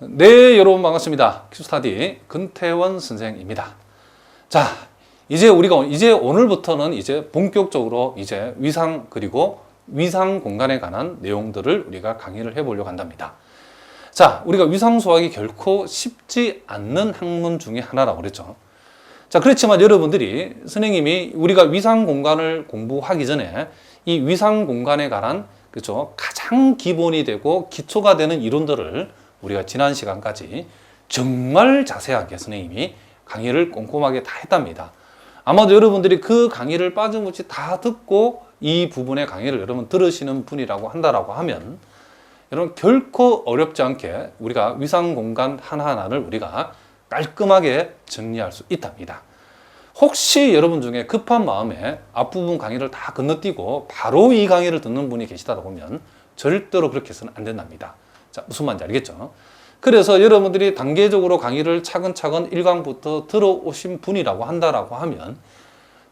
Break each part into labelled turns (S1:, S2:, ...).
S1: 네, 여러분 반갑습니다. 큐스타디 근태원 선생입니다. 자, 이제 오늘부터는 본격적으로 위상 그리고 위상 공간에 관한 내용들을 우리가 강의를 해보려고 한답니다. 자, 우리가 위상 수학이 결코 쉽지 않는 학문 중에 하나라고 그랬죠. 자, 그렇지만 여러분들이 선생님이 우리가 위상 공간을 공부하기 전에 이 위상 공간에 관한 그렇죠? 가장 기본이 되고 기초가 되는 이론들을 우리가 지난 시간까지 정말 자세하게 선생님이 강의를 꼼꼼하게 다 했답니다. 아마도 여러분들이 그 강의를 빠짐없이 다 듣고 이 부분의 강의를 여러분 들으시는 분이라고 한다라고 하면 여러분 결코 어렵지 않게 우리가 위상 공간 하나하나를 우리가 깔끔하게 정리할 수 있답니다. 혹시 여러분 중에 급한 마음에 앞부분 강의를 다 건너뛰고 바로 이 강의를 듣는 분이 계시다 보면 절대로 그렇게 해서는 안 된답니다. 자, 무슨 말인지 알겠죠? 그래서 여러분들이 단계적으로 강의를 차근차근 1강부터 들어오신 분이라고 한다라고 하면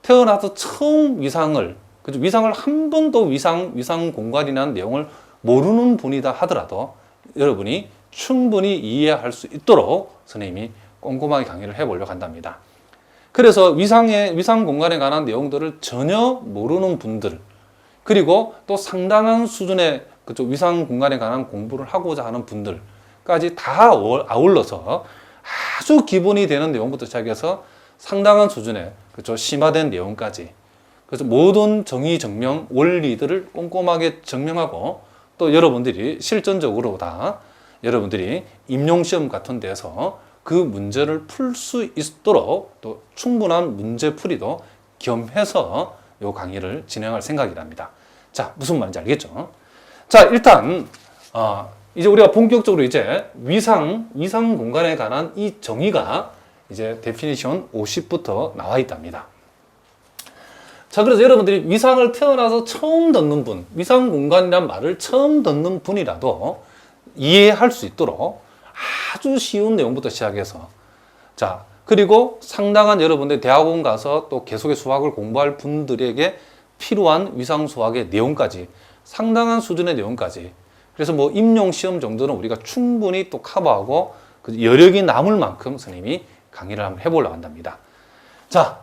S1: 태어나서 처음 위상을 한 번도 위상 공간이라는 내용을 모르는 분이다 하더라도 여러분이 충분히 이해할 수 있도록 선생님이 꼼꼼하게 강의를 해보려고 한답니다. 그래서 위상 공간에 관한 내용들을 전혀 모르는 분들, 그리고 또 상당한 수준의 위상 공간에 관한 공부를 하고자 하는 분들까지 다 아울러서 아주 기본이 되는 내용부터 시작해서 상당한 수준의 심화된 내용까지, 그래서 모든 정의 증명 원리들을 꼼꼼하게 증명하고 또 여러분들이 실전적으로 다 여러분들이 임용시험 같은 데서 그 문제를 풀 수 있도록 또 충분한 문제풀이도 겸해서 이 강의를 진행할 생각이랍니다. 자, 무슨 말인지 알겠죠? 자, 일단 이제 우리가 본격적으로 위상 공간에 관한 이 정의가 데피니션 50부터 나와 있답니다. 자, 그래서 여러분들이 위상을 태어나서 처음 듣는 분, 위상 공간이란 말을 처음 듣는 분이라도 이해할 수 있도록 아주 쉬운 내용부터 시작해서, 자, 그리고 상당한 여러분들 대학원 가서 또 계속의 수학을 공부할 분들에게 필요한 위상 수학의 내용까지, 상당한 수준의 내용까지, 그래서 뭐 임용시험 정도는 우리가 충분히 또 커버하고 여력이 남을 만큼 선생님이 강의를 한번 해보려고 한답니다. 자,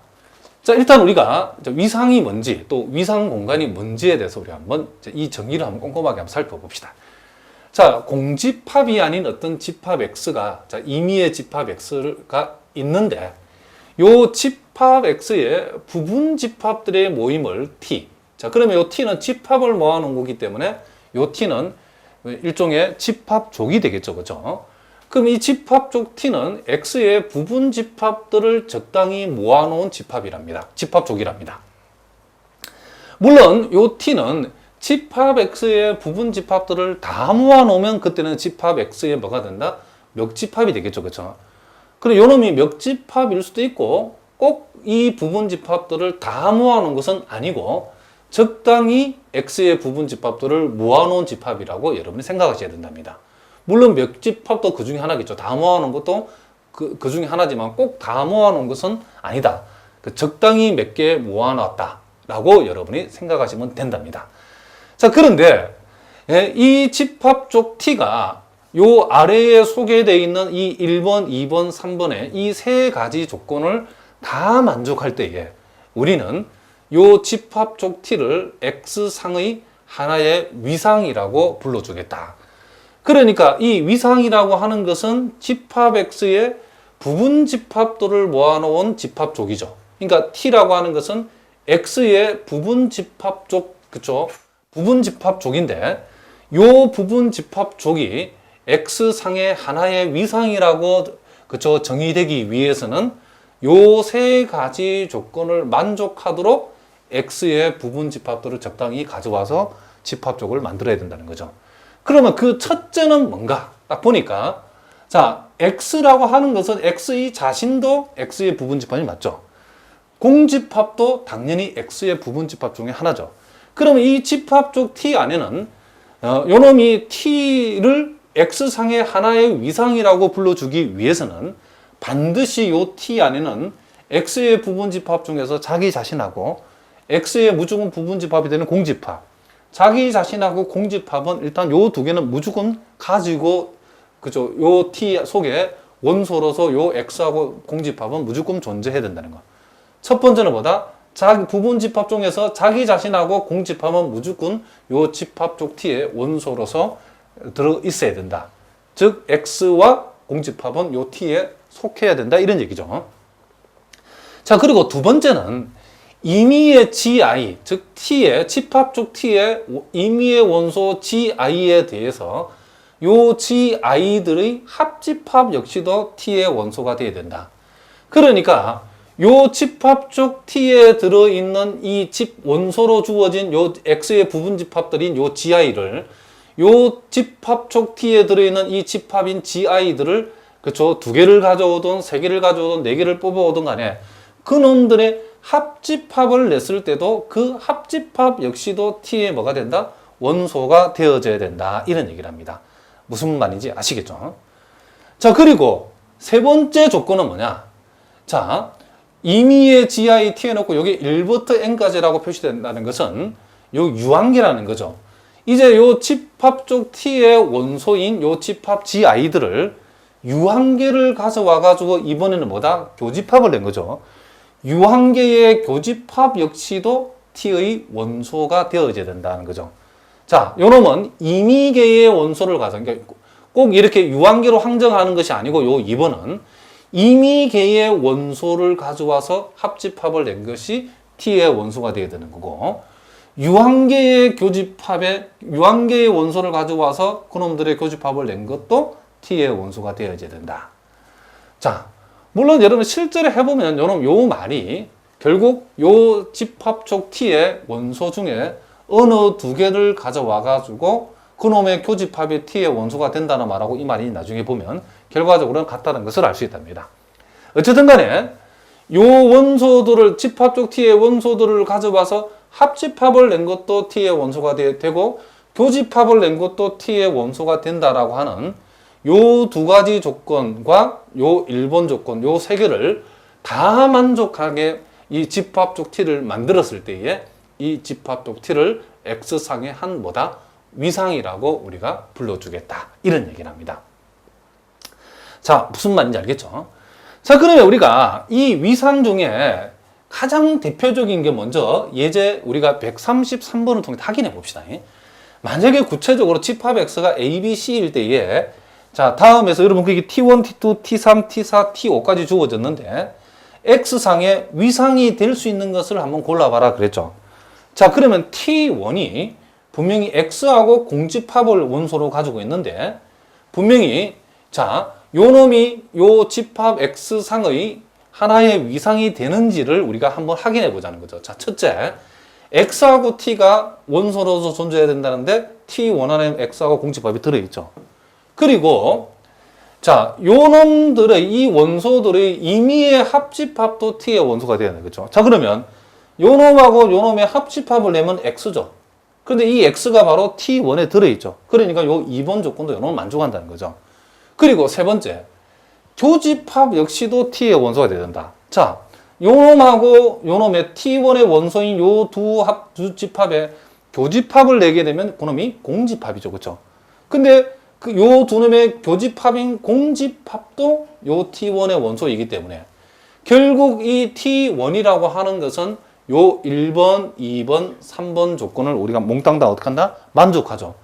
S1: 일단 우리가 위상이 뭔지 또 위상 공간이 뭔지에 대해서 우리 한번 이 정의를 한번 꼼꼼하게 한번 살펴봅시다. 자, 공집합이 아닌 어떤 집합 X가, 임의의 집합 X가 있는데, 요 집합 X의 부분 집합들의 모임을 T. 자, 그러면 요 T는 집합을 모아놓은 거기 때문에 요 T는 일종의 집합족이 되겠죠. 그죠? 그럼 이 집합족 T는 X의 부분 집합들을 적당히 모아놓은 집합이랍니다. 집합족이랍니다. 물론 요 T는 집합 X의 부분 집합들을 다 모아놓으면 그때는 집합 X의 뭐가 된다? 멱집합이 되겠죠. 그렇죠? 그럼 요놈이 멱집합일 수도 있고 꼭 이 부분 집합들을 다 모아놓은 것은 아니고 적당히 X의 부분 집합들을 모아놓은 집합이라고 여러분이 생각하셔야 된답니다. 물론 멱집합도 그 중에 하나겠죠. 다 모아놓은 것도 그 중에 하나지만 꼭 다 모아놓은 것은 아니다. 적당히 몇 개 모아놨다라고 여러분이 생각하시면 된답니다. 자, 그런데 이 집합족 T가 요 아래에 소개되어 있는 이 1번, 2번, 3번의 이 세 가지 조건을 다 만족할 때에 우리는 요 집합족 T를 X상의 하나의 위상이라고 불러주겠다. 그러니까 이 위상이라고 하는 것은 집합 X의 부분 집합들을 모아놓은 집합족이죠. 그러니까 T라고 하는 것은 X의 부분 집합족, 그쵸? 부분 집합족인데 요 부분 집합족이 X상의 하나의 위상이라고 그쵸 정의되기 위해서는 요 세 가지 조건을 만족하도록 X의 부분 집합들을 적당히 가져와서 집합족을 만들어야 된다는 거죠. 그러면 그 첫째는 뭔가? 딱 보니까 자, X라고 하는 것은 X의 자신도 X의 부분 집합이 맞죠. 공집합도 당연히 X의 부분 집합 중에 하나죠. 그러면 이 집합족 T 안에는 요놈이 T를 X상의 하나의 위상이라고 불러주기 위해서는 반드시 요 T 안에는 X의 부분 집합 중에서 자기 자신하고 X의 무조건 부분 집합이 되는 공집합, 자기 자신하고 공집합은 일단 요 두 개는 무조건 가지고 그죠? 요 T 속에 원소로서 요 X하고 공집합은 무조건 존재해야 된다는 거. 첫 번째는 뭐다? 자기 부분 집합 중에서 자기 자신하고 공집합은 무조건 요 집합 쪽 T의 원소로서 들어 있어야 된다. 즉 X와 공집합은 요 T에 속해야 된다 이런 얘기죠. 자, 그리고 두 번째는 임의의 GI, 즉 T의 집합 쪽 T의 임의의 원소 GI에 대해서 요 GI들의 합집합 역시도 T의 원소가 되어야 된다. 그러니까 요 집합 쪽 T에 들어있는 이 집 원소로 주어진 요 X의 부분 집합들인 요 GI를 요 집합 쪽 T에 들어있는 이 집합인 GI들을 그쵸 두 개를 가져오든 세 개를 가져오든 네 개를 뽑아오든 간에 그놈들의 합집합을 냈을 때도 그 합집합 역시도 T의 뭐가 된다? 원소가 되어져야 된다. 이런 얘기를 합니다. 무슨 말인지 아시겠죠? 자, 그리고 세 번째 조건은 뭐냐? 자, 임의의 GI T에 놓고 여기 1부터 N까지라고 표시된다는 것은 요 유한계라는 거죠. 이제 요 집합 쪽 T의 원소인 요 집합 GI들을 유한계를 가져와 가지고 이번에는 뭐다? 교집합을 낸 거죠. 유한계의 교집합 역시도 T의 원소가 되어져야 된다는 거죠. 자, 요 놈은 임의계의 원소를 가져, 그러니까 꼭 이렇게 유한계로 항정하는 것이 아니고 요 2번은 임의계의 원소를 가져와서 합집합을 낸 것이 T의 원소가 되어야 되는 거고, 유한계의 교집합에 유한계의 원소를 가져와서 그놈들의 교집합을 낸 것도 T의 원소가 되어야 된다. 자, 물론 여러분 실제로 해보면 요 말이 결국 요 집합 쪽 T의 원소 중에 어느 두 개를 가져와 가지고 그놈의 교집합이 T의 원소가 된다는 말하고 이 말이 나중에 보면 결과적으로는 같다는 것을 알 수 있답니다. 어쨌든 간에 요 원소들을 집합 쪽 T의 원소들을 가져와서 합집합을 낸 것도 T의 원소가 되고 교집합을 낸 것도 T의 원소가 된다라고 하는 요 두 가지 조건과 요 1번 조건, 요 세 개를 다 만족하게 이 집합 쪽 T를 만들었을 때에 이 집합 쪽 T를 X상의 한 뭐다? 위상이라고 우리가 불러주겠다. 이런 얘기를 합니다. 자, 무슨 말인지 알겠죠? 자, 그러면 우리가 이 위상 중에 가장 대표적인 게 먼저 예제 우리가 133번을 통해 확인해 봅시다. 만약에 구체적으로 집합 X가 A, B, C일 때에 자, 다음에서 여러분 그게 T1, T2, T3, T4, T5까지 주어졌는데 X상의 위상이 될 수 있는 것을 한번 골라봐라 그랬죠. 자, 그러면 T1이 분명히 X하고 공집합을 원소로 가지고 있는데 분명히 자, 요 놈이 요 집합 X상의 하나의 위상이 되는지를 우리가 한번 확인해 보자는 거죠. 자, 첫째, X하고 T가 원소로서 존재해야 된다는데 T1 안에 X하고 공집합이 들어있죠. 그리고 자, 요 놈들의 이 원소들의 임의의 합집합도 T의 원소가 되어야 되겠죠. 자, 그러면 요 놈하고 요 놈의 합집합을 내면 X죠. 그런데 이 X가 바로 T1에 들어있죠. 그러니까 요 2번 조건도 요 놈을 만족한다는 거죠. 그리고 세 번째, 교집합 역시도 T의 원소가 되어야 된다. 자, 요 놈하고 요 놈의 T1의 원소인 요 두 집합에 교집합을 내게 되면 그놈이 공집합이죠. 그렇죠? 근데 그 요 두 놈의 교집합인 공집합도 요 T1의 원소이기 때문에 결국 이 T1이라고 하는 것은 요 1번, 2번, 3번 조건을 우리가 몽땅 다 어떻게 한다? 만족하죠.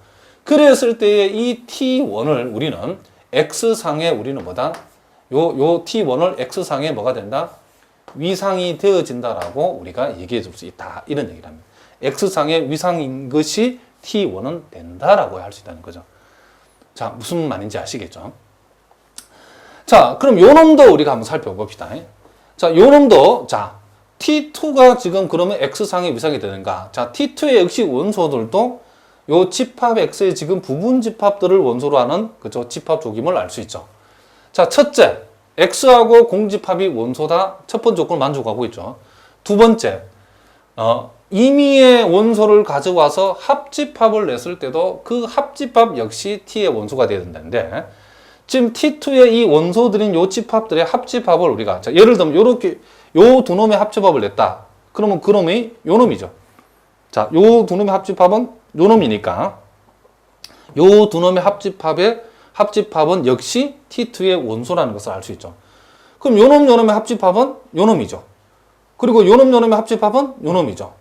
S1: 그랬을 때에 이 T1을 우리는 X상에 우리는 뭐다? 요 T1을 X상에 뭐가 된다? 위상이 되어진다라고 우리가 얘기해 줄 수 있다. 이런 얘기를 합니다. X상의 위상인 것이 T1은 된다라고 할 수 있다는 거죠. 자, 무슨 말인지 아시겠죠? 자, 그럼 요 놈도 우리가 한번 살펴봅시다. 자, 요 놈도, 자, T2가 지금 그러면 X상의 위상이 되는가? 자, T2의 역시 원소들도 요 집합 X의 지금 부분 집합들을 원소로 하는 그죠? 집합 조짐을 알 수 있죠. 자, 첫째, X하고 공집합이 원소다. 첫 번째 조건을 만족하고 있죠. 두 번째, 임의의 원소를 가져와서 합집합을 냈을 때도 그 합집합 역시 T의 원소가 되어야 된다는데 지금 T2의 이 원소들인 요 집합들의 합집합을 우리가 자, 예를 들면 요렇게 요 두 놈의 합집합을 냈다. 그러면 그 놈이 요 놈이죠. 자, 요 두 놈의 합집합은 요 놈이니까 요 두 놈의 합집합의 합집합은 역시 T2의 원소라는 것을 알 수 있죠. 그럼 요놈 요놈의 합집합은 요놈이죠. 그리고 요놈 요놈의 합집합은 요놈이죠.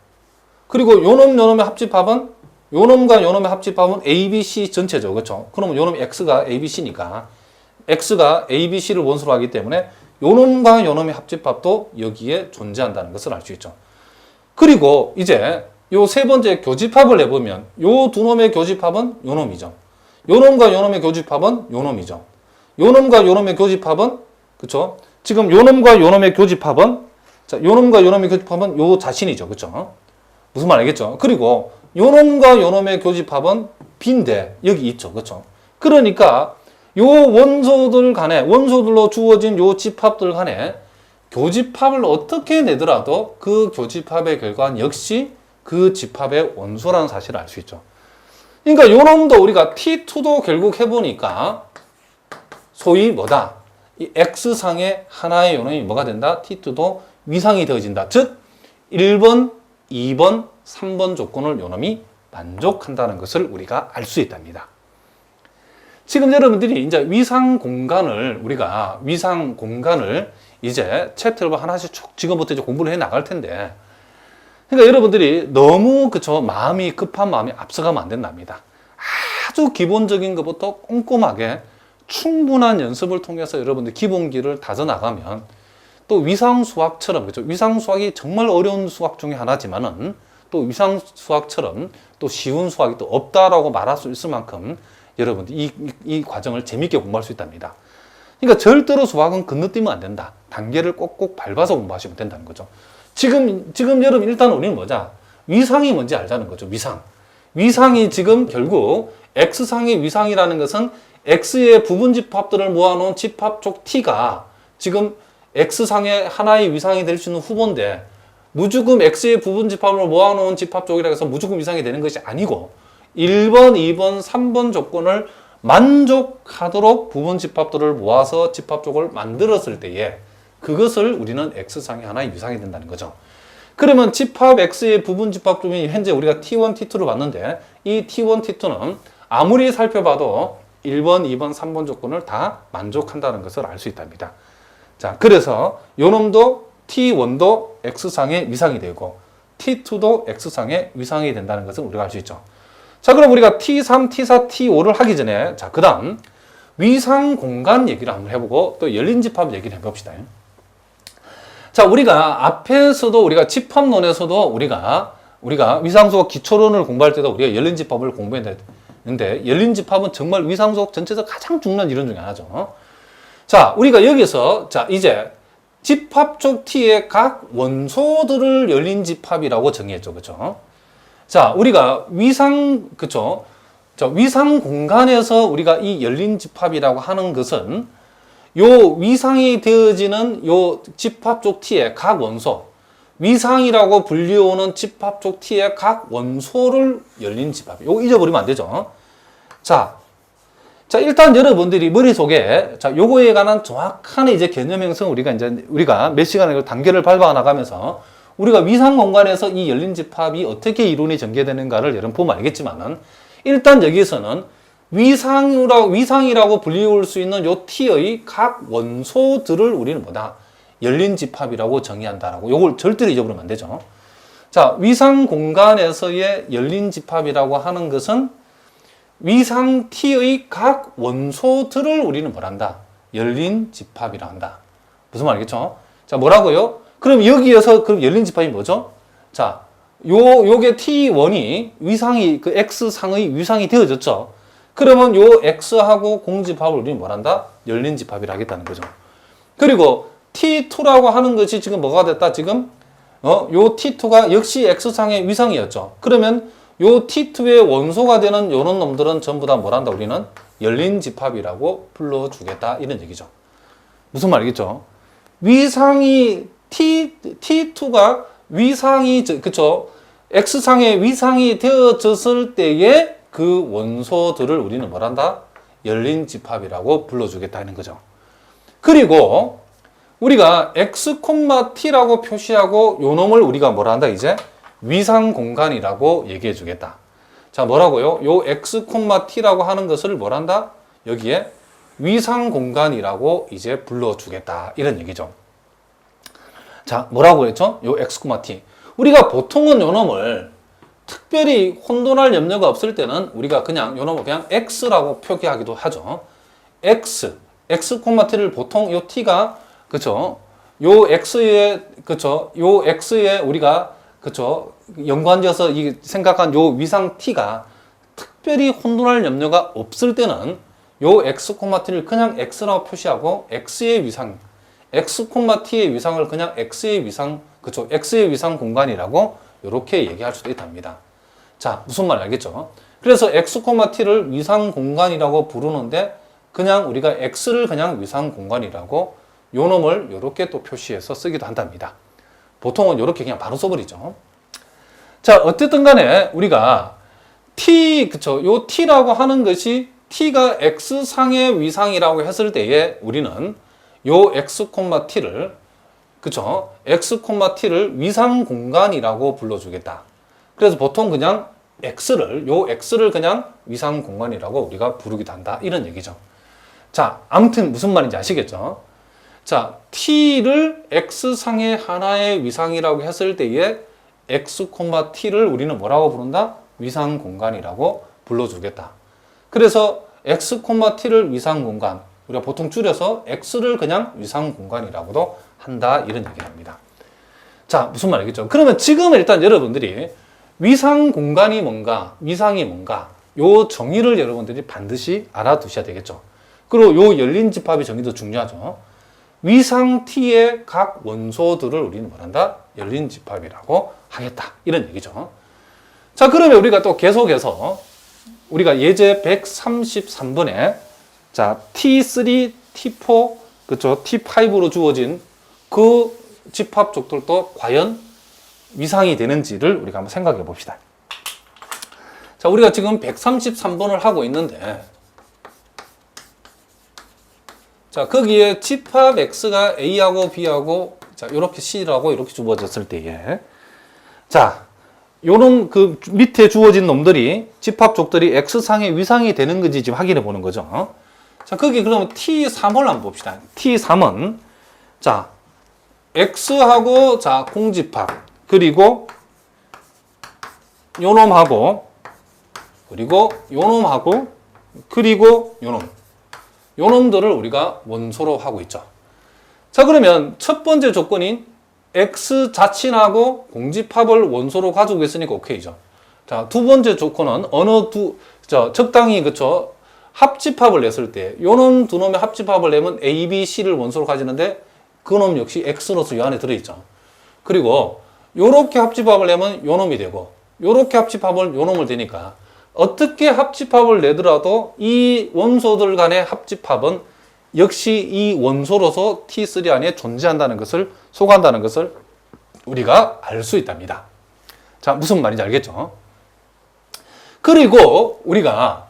S1: 그리고 요놈 요놈의 합집합은 요놈과 요놈의 합집합은 ABC 전체죠. 그렇죠? 그러면 요놈 X가 ABC니까 X가 ABC를 원소로 하기 때문에 요놈과 요놈의 합집합도 여기에 존재한다는 것을 알 수 있죠. 그리고 이제 요 세 번째 교집합을 해보면 요 두 놈의 교집합은 요놈이죠. 요놈과 요놈의 교집합은 요놈이죠. 요놈과 요놈의 교집합은 그렇죠? 지금 요놈과 요놈의 교집합은 자, 요놈과 요놈의 교집합은 요 자신이죠. 그렇죠? 무슨 말 알겠죠? 그리고 요놈과 요놈의 교집합은 B인데 여기 있죠. 그렇죠? 그러니까 요 원소들 간에 원소들로 주어진 요 집합들 간에 교집합을 어떻게 내더라도 그 교집합의 결과는 역시 그 집합의 원소라는 사실을 알 수 있죠. 그러니까 요놈도 우리가 T2도 결국 해보니까 소위 뭐다? 이 X상의 하나의 요놈이 뭐가 된다? T2도 위상이 되어진다. 즉 1번, 2번, 3번 조건을 요놈이 만족한다는 것을 우리가 알 수 있답니다. 지금 여러분들이 이제 위상 공간을 이제 챕터를 하나씩 쭉 지금부터 이제 공부를 해 나갈 텐데, 그러니까 여러분들이 너무 마음이 급한 마음이 앞서가면 안 된답니다. 아주 기본적인 것부터 꼼꼼하게 충분한 연습을 통해서 여러분들 기본기를 다져 나가면 또 위상 수학처럼 그렇죠? 위상 수학이 정말 어려운 수학 중에 하나지만은 또 위상 수학처럼 또 쉬운 수학이 또 없다라고 말할 수 있을 만큼 여러분들 이 과정을 재밌게 공부할 수 있답니다. 그러니까 절대로 수학은 건너뛰면 안 된다. 단계를 꼭꼭 밟아서 공부하시면 된다는 거죠. 지금 여러분 일단 우리는 뭐자? 위상이 뭔지 알자는 거죠. 위상이 지금 결국 X상의 위상이라는 것은 X의 부분 집합들을 모아놓은 집합 쪽 T가 지금 X상의 하나의 위상이 될 수 있는 후보인데 무조건 X의 부분 집합을 모아놓은 집합 쪽이라고 해서 무조건 위상이 되는 것이 아니고 1번, 2번, 3번 조건을 만족하도록 부분 집합들을 모아서 집합 쪽을 만들었을 때에 그것을 우리는 X상의 하나의 위상이 된다는 거죠. 그러면 집합 X의 부분 집합 중에 현재 우리가 T1, T2를 봤는데 이 T1, T2는 아무리 살펴봐도 1번, 2번, 3번 조건을 다 만족한다는 것을 알 수 있답니다. 자, 그래서 요놈도 T1도 X상의 위상이 되고 T2도 X상의 위상이 된다는 것을 우리가 알 수 있죠. 자, 그럼 우리가 T3, T4, T5를 하기 전에 자, 그 다음 위상 공간 얘기를 한번 해보고 또 열린 집합 얘기를 해봅시다. 자, 우리가 앞에서도 우리가 집합론에서도 우리가 위상수학 기초론을 공부할 때도 우리가 열린 집합을 공부했는데 열린 집합은 정말 위상수학 전체에서 가장 중요한 이론 중에 하나죠. 자, 우리가 여기서 자, 이제 집합 쪽 T의 각 원소들을 열린 집합이라고 정의했죠. 그렇죠? 자, 우리가 그쵸? 자, 위상 공간에서 우리가 이 열린 집합이라고 하는 것은 요 위상이 되어지는 요 집합 쪽 T의 각 원소, 위상이라고 불리우는 집합 쪽 T의 각 원소를 열린 집합. 요거 잊어버리면 안 되죠. 자, 일단 여러분들이 머릿속에 자, 요거에 관한 정확한 이제 개념 형성 우리가 몇 시간을 단계를 밟아 나가면서 우리가 위상 공간에서 이 열린 집합이 어떻게 이론이 전개되는가를 여러분 보면 알겠지만은 일단 여기서는 위상이라고 불리울 수 있는 요 T의 각 원소들을 우리는 뭐다? 열린 집합이라고 정의한다라고. 요걸 절대로 잊어버리면 안 되죠. 자, 위상 공간에서의 열린 집합이라고 하는 것은 위상 T의 각 원소들을 우리는 뭐란다? 열린 집합이라 한다. 무슨 말이겠죠? 자, 뭐라고요? 그럼 여기에서 그럼 열린 집합이 뭐죠? 자, 요게 T1이 그 X상의 위상이 되어졌죠. 그러면 요 X하고 공집합을 우리는 뭐란다? 열린 집합이라 하겠다는 거죠. 그리고 T2라고 하는 것이 지금 뭐가 됐다? 지금 요 T2가 역시 X상의 위상이었죠. 그러면 요 T2의 원소가 되는 요런 놈들은 전부 다 뭐란다? 우리는 열린 집합이라고 불러주겠다. 이런 얘기죠. 무슨 말이겠죠? T2가 위상이, 그쵸? X상의 위상이 되어졌을 때에 그 원소들을 우리는 뭐란다? 열린 집합이라고 불러주겠다는 거죠. 그리고 우리가 X, T라고 표시하고 요 놈을 우리가 뭐라 한다? 이제 위상 공간이라고 얘기해 주겠다. 자, 뭐라고요? 요 X, T라고 하는 것을 뭐라 한다? 여기에 위상 공간이라고 이제 불러주겠다. 이런 얘기죠. 자, 뭐라고 했죠? 요 x, t. 우리가 보통은 요 놈을 특별히 혼돈할 염려가 없을 때는 우리가 그냥 요 놈을 그냥 x라고 표기하기도 하죠. x, t를 보통 요 t가 그쵸? 요 x에 그쵸? 요 x에 우리가 그쵸? 연관지어서 이 생각한 요 위상 t가 특별히 혼돈할 염려가 없을 때는 요 x, t를 그냥 x라고 표시하고 x의 위상, x, t의 위상을 그냥 x의 위상, 그쵸? x의 위상 공간이라고 이렇게 얘기할 수도 있답니다. 자, 무슨 말 알겠죠? 그래서 x, t를 위상 공간이라고 부르는데 그냥 우리가 x를 그냥 위상 공간이라고 요 놈을 이렇게 또 표시해서 쓰기도 한답니다. 보통은 이렇게 그냥 바로 써버리죠. 자, 어쨌든 간에 우리가 t, 그쵸? 요 t라고 하는 것이 t가 x상의 위상이라고 했을 때에 우리는 요 x, t를 그쵸? x, t를 위상 공간이라고 불러주겠다. 그래서 보통 그냥 요 x를 그냥 위상 공간이라고 우리가 부르기도 한다. 이런 얘기죠. 자, 아무튼 무슨 말인지 아시겠죠? 자, t를 x상의 하나의 위상이라고 했을 때에 x, t를 우리는 뭐라고 부른다? 위상 공간이라고 불러주겠다. 그래서 x, t를 위상 공간, 우리가 보통 줄여서 x를 그냥 위상 공간이라고도 한다. 이런 얘기를 합니다. 자, 무슨 말이겠죠? 그러면 지금 일단 여러분들이 위상 공간이 뭔가, 위상이 뭔가, 요 정의를 여러분들이 반드시 알아두셔야 되겠죠. 그리고 요 열린 집합의 정의도 중요하죠. 위상 t의 각 원소들을 우리는 뭐란다? 열린 집합이라고 하겠다. 이런 얘기죠. 자, 그러면 우리가 또 계속해서 우리가 예제 133번에 자, T3, T4, 그쵸? T5로 주어진 그 집합 쪽들도 과연 위상이 되는지를 우리가 한번 생각해 봅시다. 자, 우리가 지금 133번을 하고 있는데 자, 거기에 집합 X가 A하고 B하고 자, 이렇게 C라고 이렇게 주어졌을 때에 자, 요런 그 밑에 주어진 놈들이 집합 쪽들이 X상의 위상이 되는 건지 지금 확인해 보는 거죠. 자, 거기 그러면 T3을 한번 봅시다. T3은 자, X하고 자, 공집합 그리고 요 놈하고 그리고 요 놈하고 그리고 요 놈. 요 놈들을 우리가 원소로 하고 있죠. 자, 그러면 첫 번째 조건인 X 자친하고 공집합을 원소로 가지고 있으니까 오케이죠. 자, 두 번째 조건은 적당히, 그쵸? 합집합을 냈을 때, 요 놈 두 놈의 합집합을 내면 A, B, C를 원소로 가지는데, 그 놈 역시 X로서 요 안에 들어있죠. 그리고, 요렇게 합집합을 내면 요 놈이 되고, 요렇게 합집합을 요 놈을 되니까, 어떻게 합집합을 내더라도 이 원소들 간의 합집합은 역시 이 원소로서 T3 안에 존재한다는 것을, 속한다는 것을 우리가 알 수 있답니다. 자, 무슨 말인지 알겠죠? 그리고 우리가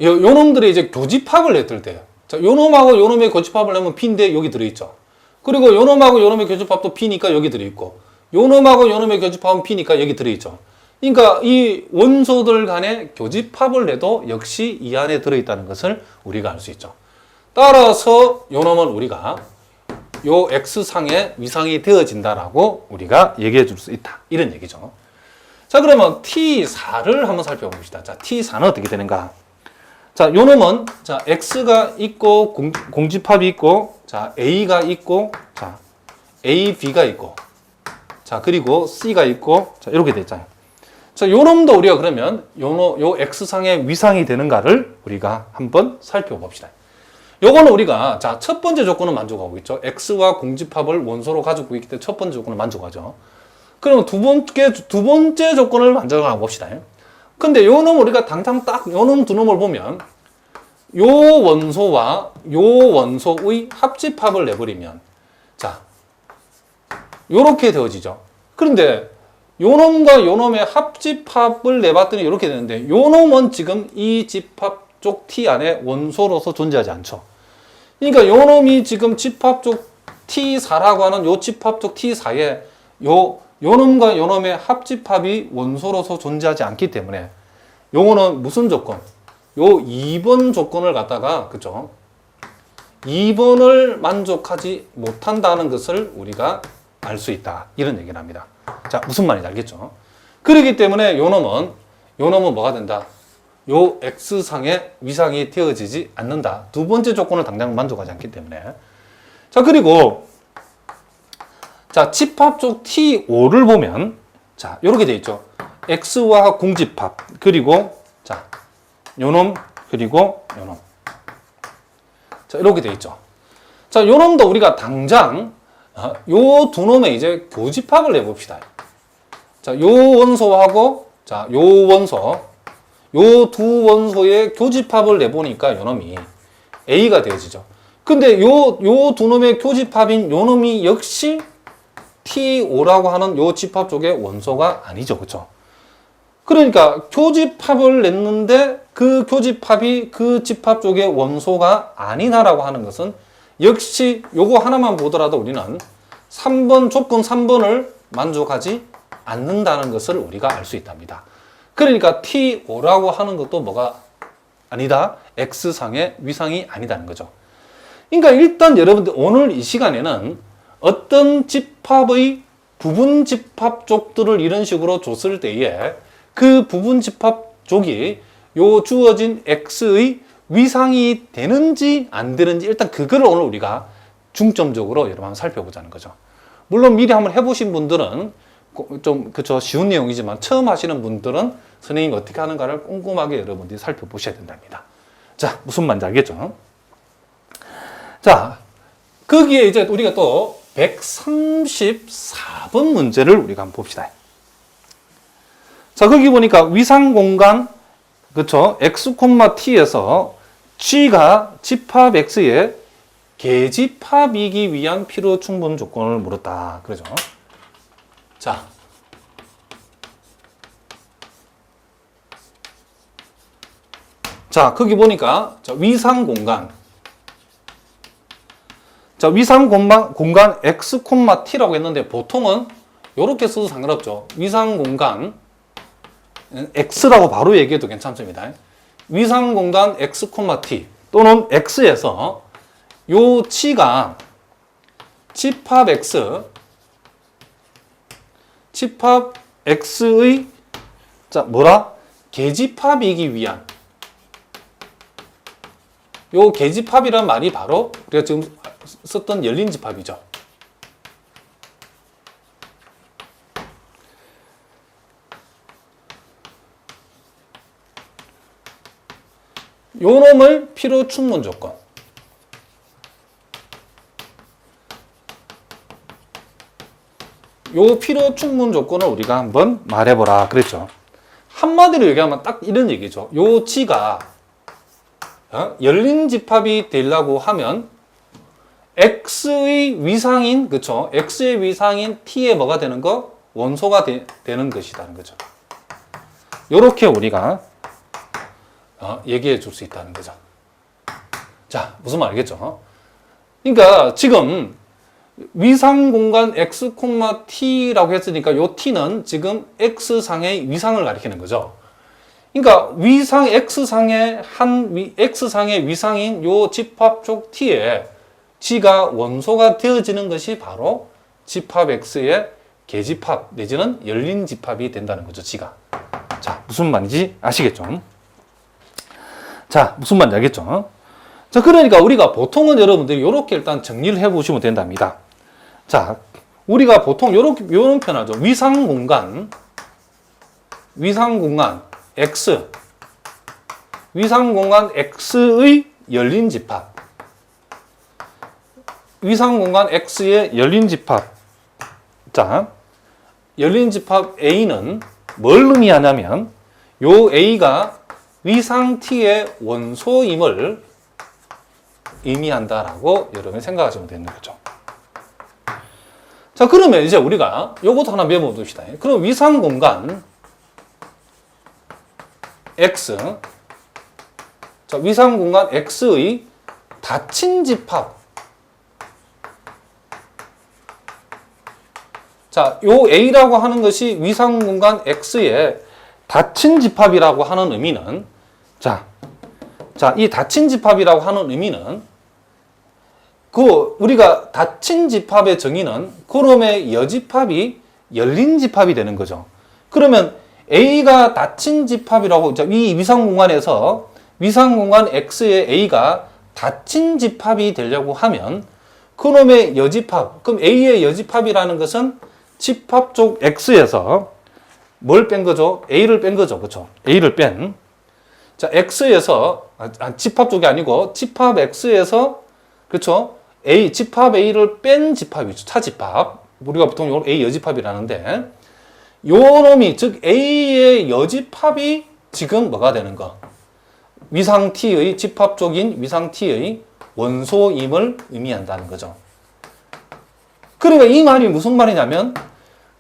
S1: 요 놈들이 이제 교집합을 냈을 때요. 자, 요 놈하고 요 놈의 교집합을 내면 B인데 여기 들어있죠. 그리고 요 놈하고 요 놈의 교집합도 B니까 여기 들어있고, 요 놈하고 요 놈의 교집합은 B니까 여기 들어있죠. 그러니까 이 원소들 간의 교집합을 내도 역시 이 안에 들어있다는 것을 우리가 알 수 있죠. 따라서 요 놈은 우리가 요 X상의 위상이 되어진다라고 우리가 얘기해 줄 수 있다. 이런 얘기죠. 자, 그러면 T4를 한번 살펴봅시다. 자, T4는 어떻게 되는가? 자, 요 놈은 자, X가 있고 공집합이 있고 자, A가 있고 자, A, B가 있고 자, 그리고 C가 있고 자, 이렇게 돼 있잖아요. 자, 요 놈도 우리가 그러면 요 X상의 위상이 되는가를 우리가 한번 살펴봅시다. 요거는 우리가 자, 첫 번째 조건은 만족하고 있죠. X와 공집합을 원소로 가지고 있기 때문에 첫 번째 조건을 만족하죠. 그러면 두 번째 조건을 만족하고 봅시다. 근데 요 놈 우리가 당장 딱 요 놈 두 놈을 보면 요 원소와 요 원소의 합집합을 내버리면 자, 요렇게 되어지죠. 그런데 요 놈과 요 놈의 합집합을 내봤더니 이렇게 되는데 요 놈은 지금 이 집합 쪽 T 안에 원소로서 존재하지 않죠. 그러니까 요 놈이 지금 집합 쪽 T4라고 하는 요 집합 쪽 T4에 요 놈과 요 놈의 합집합이 원소로서 존재하지 않기 때문에 요거는 무슨 조건? 요 2번 조건을 갖다가, 그죠? 2번을 만족하지 못한다는 것을 우리가 알 수 있다. 이런 얘기를 합니다. 자, 무슨 말인지 알겠죠? 그렇기 때문에 요 놈은 뭐가 된다? 요 X상의 위상이 되어지지 않는다. 두 번째 조건을 당장 만족하지 않기 때문에. 자, 그리고 자, 집합적 T5를 보면 자, 요렇게 돼 있죠. X와 공집합. 그리고 자, 요놈 그리고 요놈. 자, 이렇게 돼 있죠. 자, 요놈도 우리가 당장 요 두 놈의 이제 교집합을 해봅시다. 자, 요 원소하고 자, 요 원소, 요 두 원소의 교집합을 내보니까 요 놈이 A가 되어지죠. 근데 요 두 놈의 교집합인 요 놈이 역시 T5라고 하는 요 집합 쪽의 원소가 아니죠. 그렇죠? 그러니까 교집합을 냈는데 그 교집합이 그 집합 쪽의 원소가 아니다라고 하는 것은 역시 요거 하나만 보더라도 우리는 3번 조건 3번을 만족하지 않는다는 것을 우리가 알 수 있답니다. 그러니까 T5라고 하는 것도 뭐가 아니다? X상의 위상이 아니다는 거죠. 그러니까 일단 여러분들 오늘 이 시간에는 어떤 집합의 부분 집합 쪽들을 이런 식으로 줬을 때에 그 부분 집합 쪽이 요 주어진 X의 위상이 되는지 안 되는지 일단 그거를 오늘 우리가 중점적으로 여러분 한번 살펴보자는 거죠. 물론 미리 한번 해보신 분들은 좀 그쵸 쉬운 내용이지만 처음 하시는 분들은 선생님이 어떻게 하는가를 꼼꼼하게 여러분들이 살펴보셔야 된답니다. 자, 무슨 말인지 알겠죠? 자, 거기에 이제 우리가 또 134번 문제를 우리가 한번 봅시다. 자, 거기 보니까 위상 공간 그쵸? X, T에서 G가 집합 X의 계집합이기 위한 필요 충분 조건을 물었다. 그러죠? 자. 자, 거기 보니까 자, 위상 공간. 자, 위상 공간 X, T라고 했는데 보통은 이렇게 써도 상관없죠. 위상 공간 X라고 바로 얘기해도 괜찮습니다. 위상 공간 X, T 또는 X에서 요 G가 집합 X의 자, 뭐라? 계집합이기 위한 요 계집합이란 말이 바로 우리가 지금 썼던 열린 집합이죠. 요 놈을 필요 충분 조건. 요 필요 충분 조건을 우리가 한번 말해보라 그랬죠. 한마디로 얘기하면 딱 이런 얘기죠. 요 G가 열린 집합이 되려고 하면 X의 위상인 그쵸? X의 위상인 T의 뭐가 되는 거? 원소가 되는 것이라는 거죠. 요렇게 우리가 얘기해 줄 수 있다는 거죠. 자, 무슨 말 알겠죠? 그러니까 지금 위상 공간 X, T라고 했으니까 요 T는 지금 X상의 위상을 가리키는 거죠. 그러니까 위상 X상의 X상의 위상인 요 집합 쪽 T에 G가 원소가 되어지는 것이 바로 집합 X의 계집합 내지는 열린 집합이 된다는 거죠, G가. 자, 무슨 말인지 아시겠죠? 자, 무슨 말인지 알겠죠? 자, 그러니까 우리가 보통은 여러분들이 이렇게 일단 정리를 해 보시면 된답니다. 자, 우리가 보통 요런 표현하죠. 위상 공간 X, 위상 공간 X의 열린 집합. 위상 공간 X의 열린 집합. 자, 열린 집합 A는 뭘 의미하냐면 요 A가 위상 T의 원소임을 의미한다라고 여러분이 생각하시면 되는 거죠. 자, 그러면 이제 우리가 요것도 하나 메모둡시다. 그럼 위상 공간 X, 자, 위상 공간 X의 닫힌 집합. 자, 요 A라고 하는 것이 위상 공간 X의 닫힌 집합이라고 하는 의미는 자, 자, 이 닫힌 집합이라고 하는 의미는 우리가 닫힌 집합의 정의는 그놈의 여집합이 열린 집합이 되는 거죠. 그러면 A가 닫힌 집합이라고, 이 위상공간에서 위상공간 X의 A가 닫힌 집합이 되려고 하면 그놈의 여집합, 그럼 A의 여집합이라는 것은 집합 쪽 X에서 뭘 뺀 거죠? A를 뺀 거죠. 그렇죠? A를 뺀. 자, X에서, 집합 쪽이 아니고 집합 X에서, 그렇죠? 집합 A를 뺀 집합이죠. 차집합. 우리가 보통 이걸 A 여집합이라는데, 요 놈이, 즉 A의 여집합이 지금 뭐가 되는 거? 위상 T의 집합 쪽인 위상 T의 원소임을 의미한다는 거죠. 그러니까 이 말이 무슨 말이냐면,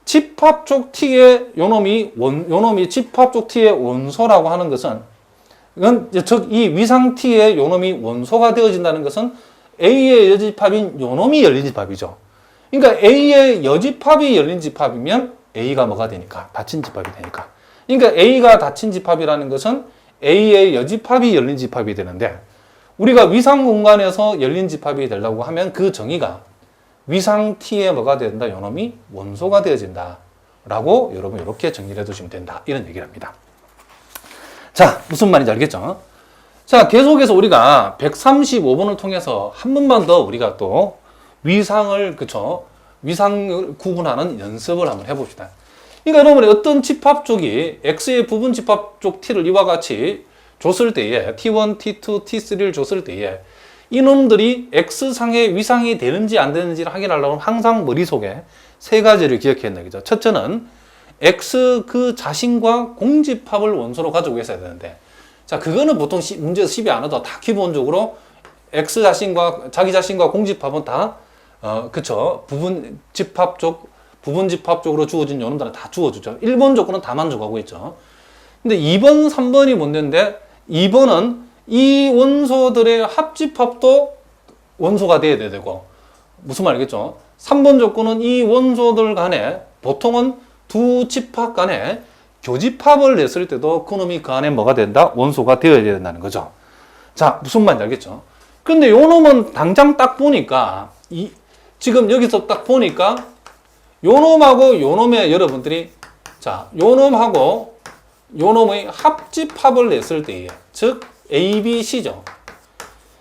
S1: 집합 쪽 T의 요 놈이 집합 쪽 T의 원소라고 하는 것은, 즉 이 위상 T의 요 놈이 원소가 되어진다는 것은 A의 여집합인 요 놈이 열린 집합이죠. 그러니까 A의 여집합이 열린 집합이면 A가 뭐가 되니까? 닫힌 집합이 되니까. 그러니까 A가 닫힌 집합이라는 것은 A의 여집합이 열린 집합이 되는데, 우리가 위상 공간에서 열린 집합이 되려고 하면 그 정의가 위상 T의 뭐가 된다? 요 놈이 원소가 되어진다. 라고 여러분 이렇게 정리를 해두시면 된다. 이런 얘기를 합니다. 자, 무슨 말인지 알겠죠? 자, 계속해서 우리가 135번을 통해서 한 번만 더 우리가 또 위상을, 그쵸? 위상을 구분하는 연습을 한번 해봅시다. 그러니까 여러분이 어떤 집합 쪽이 X의 부분 집합 쪽 T를 이와 같이 줬을 때에 T1, T2, T3를 줬을 때에 이놈들이 X상의 위상이 되는지 안 되는지를 확인하려면 항상 머릿속에 세 가지를 기억해야 되죠. 첫째는 X 그 자신과 공집합을 원소로 가지고 있어야 되는데, 자, 그거는 보통 문제에서 시비 안 해도 다 기본적으로 X 자신과 자기 자신과 공집합은 다 그쵸, 부분 집합 쪽으로 주어진 요놈들은 다 주어주죠. 1번 조건은 다 만족하고 있죠. 근데 2번, 3번이 문제인데, 2번은 이 원소들의 합집합도 원소가 돼야 되고, 무슨 말이겠죠? 3번 조건은 이 원소들 간에 보통은 두 집합 간에 교집합을 냈을 때도 그놈이 그 안에 뭐가 된다? 원소가 되어야 된다는 거죠. 자, 무슨 말인지 알겠죠? 근데 요 놈은 당장 딱 보니까, 지금 여기서 딱 보니까 요 놈하고 요 놈의 여러분들이, 자, 요 놈하고 요 놈의 합집합을 냈을 때에, 즉 ABC죠.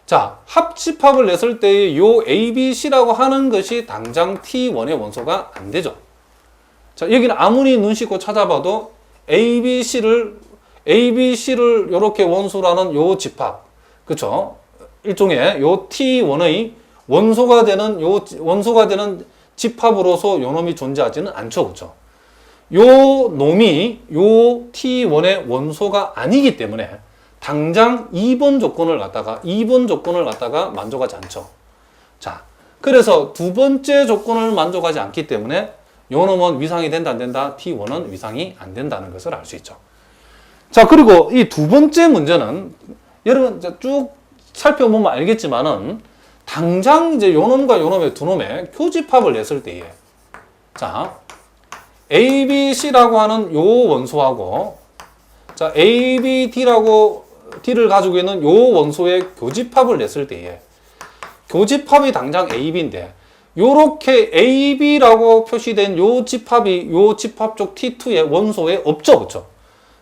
S1: 자, 합집합을 냈을 때에 요 ABC라고 하는 것이 당장 T1의 원소가 안 되죠. 자, 여기는 아무리 눈 씻고 찾아봐도 ABC를 요렇게 원소라는 요 집합, 그쵸? 일종의 요 T1의 원소가 되는 집합으로서 요 놈이 존재하지는 않죠, 그쵸? 요 놈이 요 T1의 원소가 아니기 때문에 당장 2번 조건을 갖다가 만족하지 않죠. 자, 그래서 두 번째 조건을 만족하지 않기 때문에 요 놈은 위상이 된다, 안 된다? T1은 위상이 안 된다는 것을 알 수 있죠. 자, 그리고 이 두 번째 문제는 여러분 쭉 살펴보면 알겠지만은 당장 이제 요 놈과 요 놈의 두 놈의 교집합을 냈을 때에, 자, ABC라고 하는 요 원소하고, 자, D를 가지고 있는 요 원소의 교집합을 냈을 때에, 교집합이 당장 AB인데, 요렇게 AB라고 표시된 요 집합이 요 집합 쪽 T2의 원소에 없죠, 그쵸?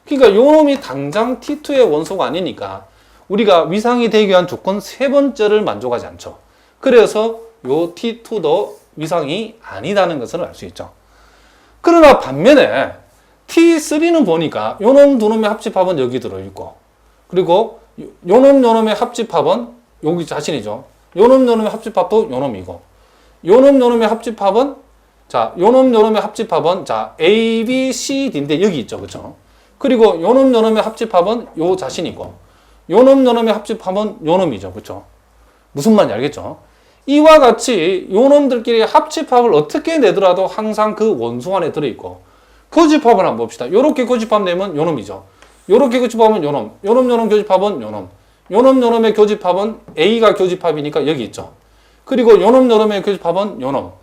S1: 그러니까 요 놈이 당장 T2의 원소가 아니니까 우리가 위상이 되기 위한 조건 세 번째를 만족하지 않죠. 그래서 요 T2도 위상이 아니다는 것을 알 수 있죠. 그러나 반면에 T3는 보니까 요 놈 두 놈의 합집합은 여기 들어있고, 그리고 요 놈의 합집합은 여기 자신이죠. 요 놈의 합집합도 요 놈이고, 요 놈의 합집합은, 자, 요 놈의 합집합은, 자, A, B, C, D인데 여기 있죠, 그쵸? 그리고 요 놈의 합집합은 요 자신이고, 요 놈의 합집합은 요 놈이죠, 그쵸? 무슨 말인지 알겠죠? 이와 같이 요 놈들끼리 합집합을 어떻게 내더라도 항상 그 원소 안에 들어있고, 교집합을 한번 봅시다. 요렇게 교집합 내면 요 놈이죠. 요렇게 교집합은 요 놈, 요 놈 교집합은 요 놈, 요 놈의 교집합은 A가 교집합이니까 여기 있죠. 그리고 요 놈의 교집합은 요 놈,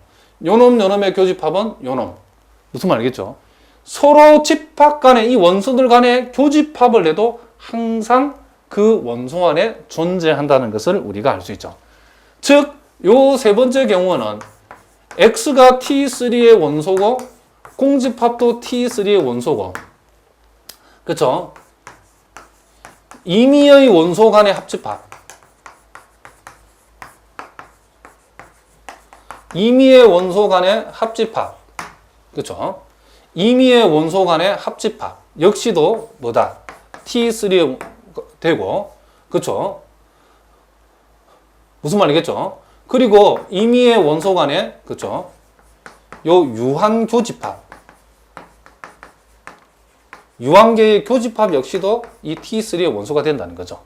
S1: 요 놈의 교집합은 요 놈. 무슨 말 알겠죠? 서로 집합 간에 이 원소들 간에 교집합을 해도 항상 그 원소 안에 존재한다는 것을 우리가 알 수 있죠. 즉, 요 세 번째 경우는 X가 T3의 원소고 공집합도 T3의 원소고, 그쵸? 임의의 원소 간의 합집합, 임의의 원소 간의 합집합, 그쵸? 임의의 원소 간의 합집합 역시도 뭐다? T3 되고, 그쵸? 무슨 말이겠죠? 그리고 임의의 원소 간의, 그쵸? 요 유한 교집합, 유한계의 교집합 역시도 이 T3의 원소가 된다는 거죠.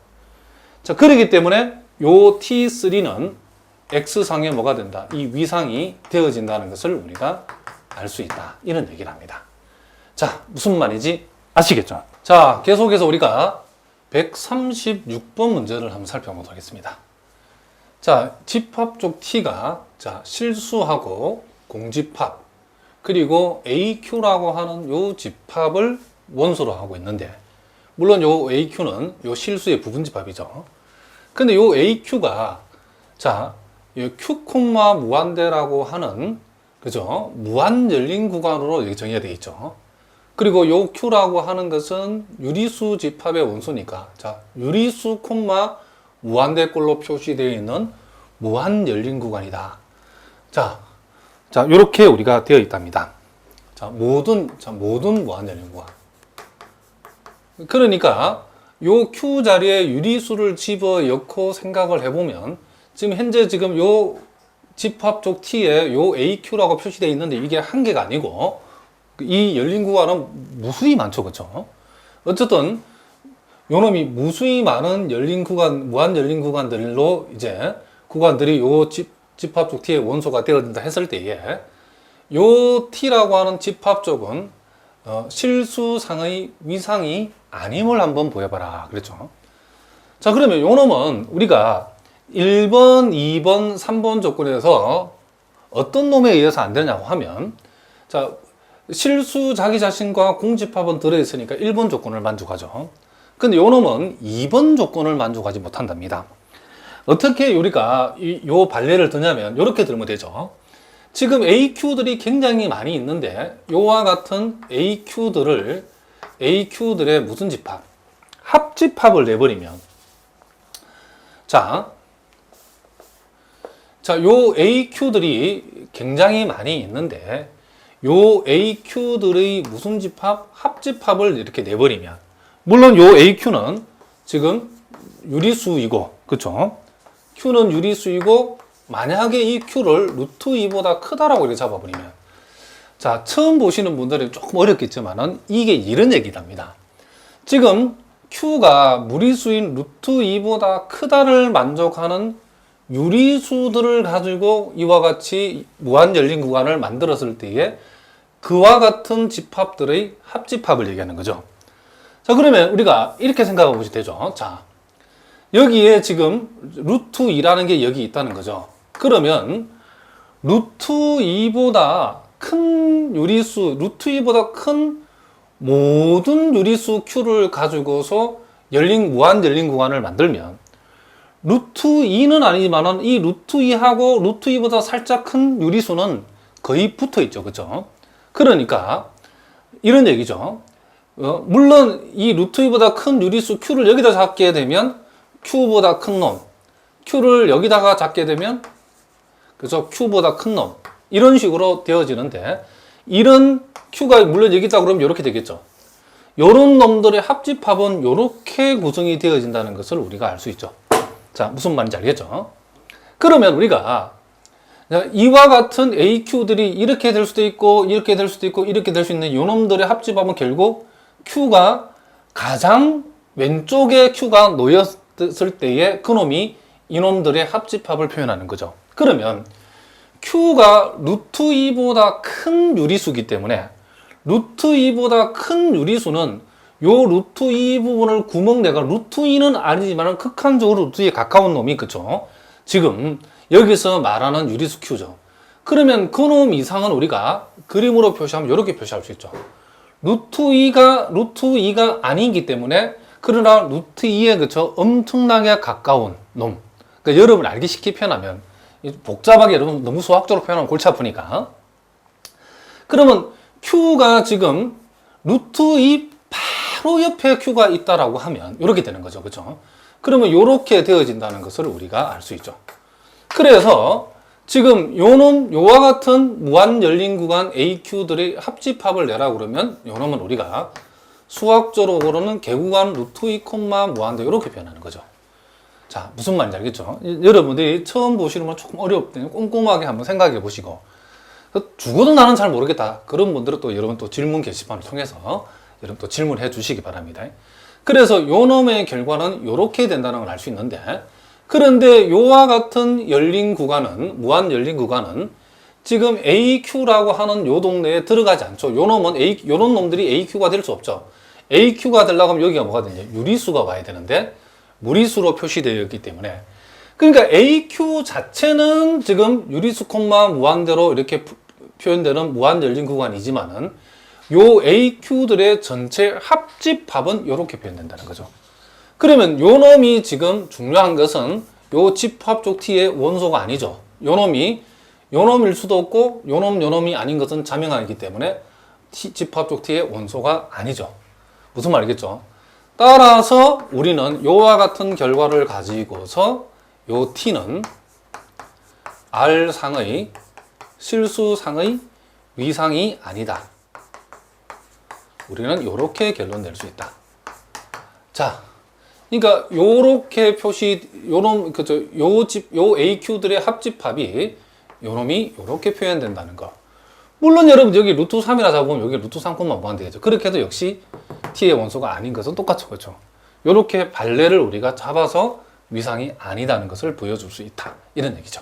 S1: 자, 그렇기 때문에 요 T3는 X상에 뭐가 된다? 이 위상이 되어진다는 것을 우리가 알 수 있다. 이런 얘기를 합니다. 자, 무슨 말인지 아시겠죠? 자, 계속해서 우리가 136번 문제를 한번 살펴보도록 하겠습니다. 자, 집합 쪽 T가 자, 실수하고 공집합 그리고 AQ라고 하는 요 집합을 원소로 하고 있는데, 물론 요 AQ는 요 실수의 부분집합이죠. 근데 요 AQ가 자, 요 Q, 무한대라고 하는, 그죠? 무한 열린 구간으로 여기 정의가 되어 있죠. 그리고 요 Q라고 하는 것은 유리수 집합의 원소니까, 자, 유리수, 무한대꼴로 표시되어 있는 무한 열린 구간이다. 자, 요렇게 우리가 되어 있답니다. 자, 모든 무한 열린 구간. 그러니까 요 Q 자리에 유리수를 집어 넣고 생각을 해보면, 지금 현재 지금 요 집합 쪽 T에 요 AQ라고 표시되어 있는데 이게 한 개가 아니고 이 열린 구간은 무수히 많죠, 그렇죠? 어쨌든 요놈이 무수히 많은 열린 구간, 무한 열린 구간들로 이제 구간들이 요 집합 쪽 T의 원소가 되어진다 했을 때에 요 T라고 하는 집합 쪽은 실수상의 위상이 아님을 한번 보여봐라 그랬죠. 자, 그러면 요 놈은 우리가 1번, 2번, 3번 조건에서 어떤 놈에 의해서 안 되냐고 하면, 자, 실수 자기 자신과 공집합은 들어있으니까 1번 조건을 만족하죠. 근데 요 놈은 2번 조건을 만족하지 못한답니다. 어떻게 우리가 요 발례를 드냐면 이렇게 들면 되죠. 지금 AQ들이 굉장히 많이 있는데 요와 같은 AQ들의 무슨 집합? 합집합을 내버리면, 자, 요 AQ들이 굉장히 많이 있는데 요 AQ들의 무슨 집합? 합집합을 이렇게 내버리면, 물론 요 AQ는 지금 유리수이고, 그쵸? Q는 유리수이고, 만약에 이 Q를 루트 2보다 크다라고 이렇게 잡아버리면, 자, 처음 보시는 분들은 조금 어렵겠지만은 이게 이런 얘기답니다. 지금 Q가 무리수인 루트 2보다 크다를 만족하는 유리수들을 가지고 이와 같이 무한 열린 구간을 만들었을 때에 그와 같은 집합들의 합집합을 얘기하는 거죠. 자, 그러면 우리가 이렇게 생각해 보시면 되죠. 자, 여기에 지금 루트 2라는 게 여기 있다는 거죠. 그러면 루트 2보다 큰 유리수, 루트 2보다 큰 모든 유리수 Q를 가지고서 무한 열린 구간을 만들면 루트 2는 아니지만은 이 루트 2하고 루트 2보다 살짝 큰 유리수는 거의 붙어 있죠. 그죠? 그러니까 이런 얘기죠. 물론 이 루트 2보다 큰 유리수 Q를 여기다 잡게 되면 Q보다 큰 놈, Q를 여기다가 잡게 되면, 그죠? Q보다 큰 놈, 이런 식으로 되어지는데, 이런 Q가 물론 여기 있다 그러면 이렇게 되겠죠. 요런 놈들의 합집합은 이렇게 구성이 되어진다는 것을 우리가 알 수 있죠. 자, 무슨 말인지 알겠죠? 그러면 우리가 이와 같은 AQ들이 이렇게 될 수도 있고, 이렇게 될 수도 있고, 이렇게 될 수 있는 요 놈들의 합집합은 결국 Q가 가장 왼쪽에 Q가 놓였을 때에 그놈이 이놈들의 합집합을 표현하는 거죠. 그러면 Q가 루트 2보다 큰 유리수이기 때문에 루트 2보다 큰 유리수는 요 루트 2 부분을 구멍 내가 루트 2는 아니지만 극한적으로 루트 2에 가까운 놈이, 그쵸? 지금 여기서 말하는 유리수 Q죠. 그러면 그놈 이상은 우리가 그림으로 표시하면 이렇게 표시할 수 있죠. 루트 2가 아니기 때문에 그러나 루트 2에 그쵸 엄청나게 가까운 놈. 그러니까 여러분 알기 쉽게 표현하면 복잡하게 여러분 너무 수학적으로 표현하면 골치 아프니까. 그러면 Q가 지금 루트 2 바로 옆에 Q가 있다라고 하면 이렇게 되는 거죠. 그죠? 그러면 이렇게 되어진다는 것을 우리가 알 수 있죠. 그래서 지금 요놈, 요와 같은 무한 열린 구간 AQ들의 합집합을 내라 그러면 요놈은 우리가 수학적으로는 개구간 루트 2, 무한대 이렇게 표현하는 거죠. 자, 무슨 말인지 알겠죠? 여러분들이 처음 보시면 조금 어렵대요. 꼼꼼하게 한번 생각해 보시고 죽어도 나는 잘 모르겠다. 그런 분들은 또 여러분 또 질문 게시판을 통해서 여러분 또 질문해 주시기 바랍니다. 그래서 요 놈의 결과는 이렇게 된다는 걸 알 수 있는데 그런데 요와 같은 열린 구간은 무한 열린 구간은 지금 AQ라고 하는 요 동네에 들어가지 않죠. 요 놈은 요런 놈들이 AQ가 될 수 없죠. AQ가 되려고 하면 여기가 뭐가 되냐? 유리수가 와야 되는데 무리수로 표시되어 있기 때문에 그러니까 AQ 자체는 지금 유리수 무한대로 이렇게 표현되는 무한 열린 구간이지만은 요 AQ들의 전체 합집합은 이렇게 표현된다는 거죠. 그러면 요 놈이 지금 중요한 것은 요 집합 쪽 T의 원소가 아니죠. 요 놈일 수도 없고 요 놈이 아닌 것은 자명하기 때문에 집합 쪽 T의 원소가 아니죠. 무슨 말이겠죠? 따라서 우리는 요와 같은 결과를 가지고서 요 T는 R상의 실수상의 위상이 아니다. 우리는 이렇게 결론 낼 수 있다. 자, 그러니까 요렇게 표시, 요놈, 그죠? 요 AQ들의 합집합이 요놈이 요렇게 표현된다는 거. 물론 여러분 여기 루트 3이라 잡으면 여기 루트 3콤마 무한대겠죠. 그렇게 해도 역시 T의 원소가 아닌 것은 똑같죠. 그렇죠? 요렇게 발레를 우리가 잡아서 위상이 아니다는 것을 보여줄 수 있다. 이런 얘기죠.